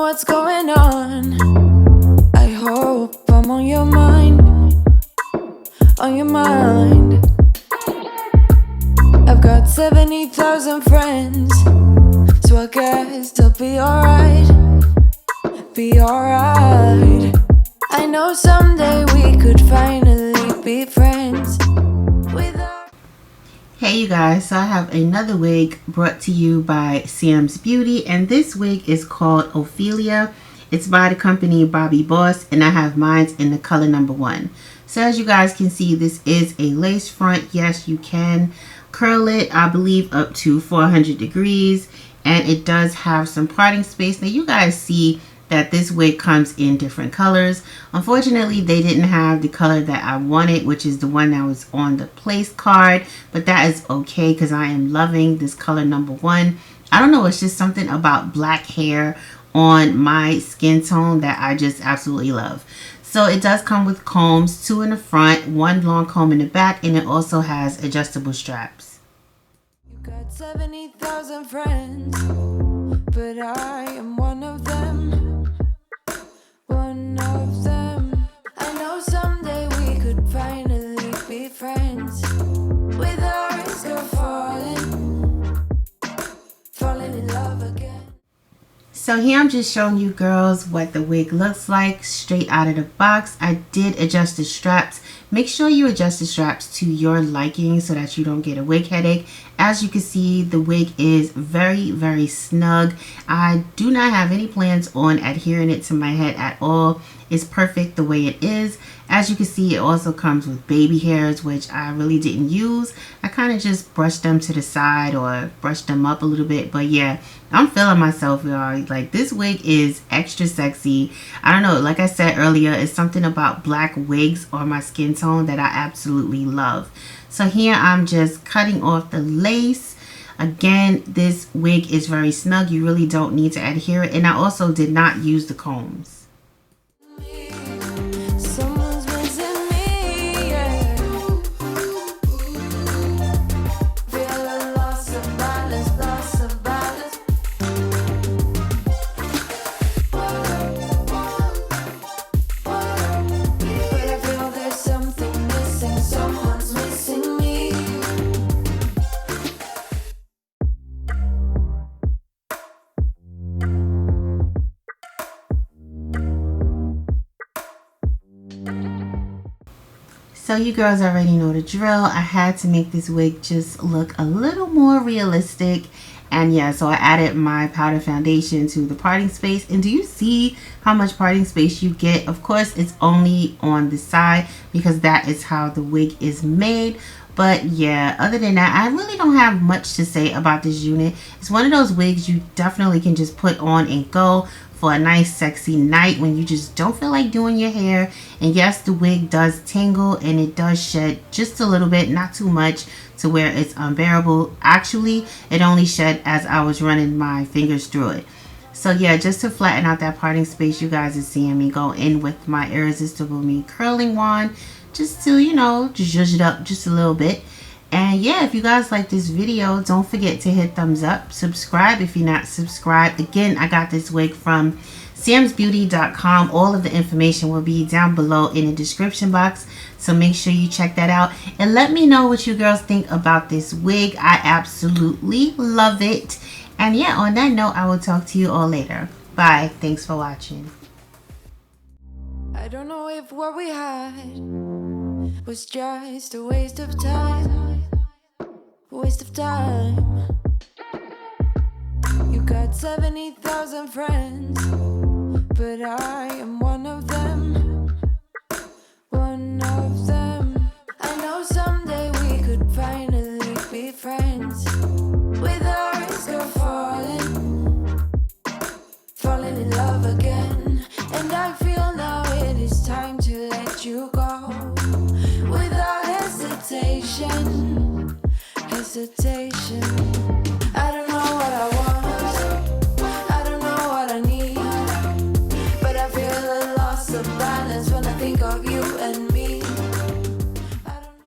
what's going on. I hope I'm on your mind. On your mind. I've got 70,000 friends, so I guess they'll be alright. Be alright. I know someday we could finally be friends. Hey you guys, so I have another wig brought to you by Sam's Beauty, and this wig is called Ophelia. It's by the company Bobbi Boss, and I have mine in the color number 1. So as you guys can see, this is a lace front. Yes, you can curl it, I believe, up to 400 degrees, and it does have some parting space. Now you guys see that this wig comes in different colors. Unfortunately, they didn't have the color that I wanted, which is the one that was on the place card, but that is okay because I am loving this color number 1. I don't know, it's just something about black hair on my skin tone that I just absolutely love. So it does come with combs, 2 in the front, 1 long comb in the back, and it also has adjustable straps. You got 70,000 friends, but I am one of them. One of them. I know someday we could finally be friends, without risk of falling in love again. So here I'm just showing you girls what the wig looks like straight out of the box. I did adjust the straps. Make sure you adjust the straps to your liking so that you don't get a wig headache. As you can see, the wig is very, very snug. I do not have any plans on adhering it to my head at all. It's perfect the way it is. As you can see, it also comes with baby hairs, which I really didn't use. I kind of just brushed them to the side or brushed them up a little bit. But yeah, I'm feeling myself, y'all. Like, this wig is extra sexy. I don't know, like I said earlier, it's something about black wigs on my skin tone that I absolutely love. So here I'm just cutting off the lace. Again, this wig is very snug. You really don't need to adhere it. And I also did not use the combs. So you girls already know the drill. I had to make this wig just look a little more realistic. And yeah, so I added my powder foundation to the parting space. And do you see how much parting space you get? Of course, it's only on the side because that is how the wig is made. But yeah, other than that, I really don't have much to say about this unit. It's one of those wigs you definitely can just put on and go for a nice sexy night when you just don't feel like doing your hair. And yes, the wig does tingle and it does shed just a little bit, not too much to where it's unbearable. Actually, it only shed as I was running my fingers through it. So yeah, just to flatten out that parting space, you guys are seeing me go in with my Irresistible Me curling wand just to, you know, just zhuzh it up just a little bit. And yeah, if you guys like this video, don't forget to hit thumbs up. Subscribe if you're not subscribed. Again, I got this wig from samsbeauty.com. All of the information will be down below in the description box. So make sure you check that out. And let me know what you girls think about this wig. I absolutely love it. And yeah, on that note, I will talk to you all later. Bye. Thanks for watching. I don't know if what we had was just a waste of time. Waste of time. You got 70,000 friends, but I am one of them. One of them. I know someday we could finally be friends, without risk of falling in love again. And I feel now it is time to let you go, without hesitation. Hesitation. I don't know what I want, I don't know what I need, but I feel a loss of balance when I think of you and me.